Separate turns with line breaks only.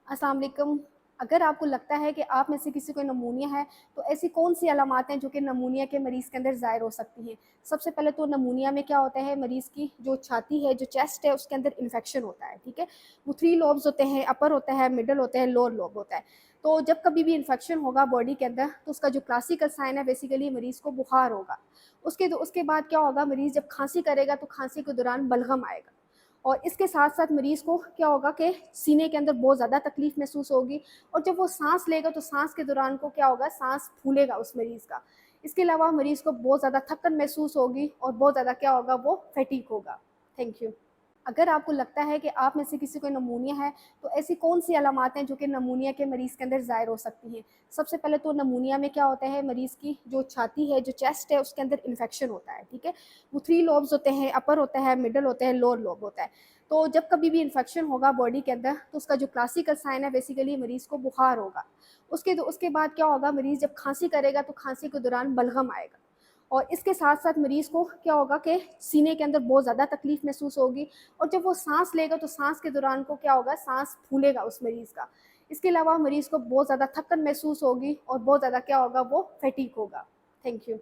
अस्सलाम वालेकुम। अगर आपको लगता है कि आप में से किसी को नमूनिया है, तो ऐसी कौन-सी अलामात हैं जो कि नमूनिया के मरीज़ के अंदर ज़ाहिर हो सकती हैं? सबसे पहले तो नमूनिया में क्या होता है, मरीज़ की जो छाती है, जो चेस्ट है, उसके अंदर इन्फेक्शन होता है, ठीक है? वो 3 लोब्स होते हैं, अपर होता है, मिडल होता है, लोअर लोब होता है। तो जब कभी भी इन्फेक्शन होगा बॉडी के अंदर, तो उसका जो क्लासिकल साइन है बेसिकली मरीज़ को बुखार होगा। उसके बाद क्या होगा, मरीज़ जब खाँसी करेगा, तो खाँसी के दौरान बलगम आएगा। और इसके साथ-साथ मरीज़ को क्या होगा कि सीने के अंदर बहुत ज़्यादा तकलीफ़ महसूस होगी और जब वो साँस लेगा तो साँस के दौरान को क्या होगा, साँस फूलेगा उस मरीज़ का। इसके अलावा मरीज़ को बहुत ज़्यादा थकन महसूस होगी और बहुत ज़्यादा क्या होगा, वो फैटीग होगा। Thank you. अगर आपको लगता है कि आप में से किसी को नमूनिया है, तो ऐसी कौन-सी अलामात हैं जो कि नमूनिया के मरीज़ के अंदर ज़ाहिर हो सकती हैं? सबसे पहले तो नमूनिया में क्या होता है, मरीज़ की जो छाती है, जो चेस्ट है, उसके अंदर इन्फेक्शन होता है, ठीक है? वो 3 लोब्स होते हैं, अपर होता है, मिडल होता है, लोअर लोब होता है। तो जब कभी भी इन्फेक्शन होगा बॉडी के अंदर, तो उसका जो क्लासिकल साइन है बेसिकली मरीज़ को बुखार होगा। उसके बाद क्या होगा, मरीज़ जब खाँसी करेगा तो खाँसी के दौरान बलगम आएगा। और इसके साथ-साथ मरीज़ को क्या होगा कि सीने के अंदर बहुत ज़्यादा तकलीफ़ महसूस होगी और जब वो साँस लेगा तो साँस के दौरान को क्या होगा, साँस फूलेगा उस मरीज़ का। इसके अलावा मरीज़ को बहुत ज़्यादा थकन महसूस होगी और बहुत ज़्यादा क्या होगा, वो फैटीग होगा। Thank you.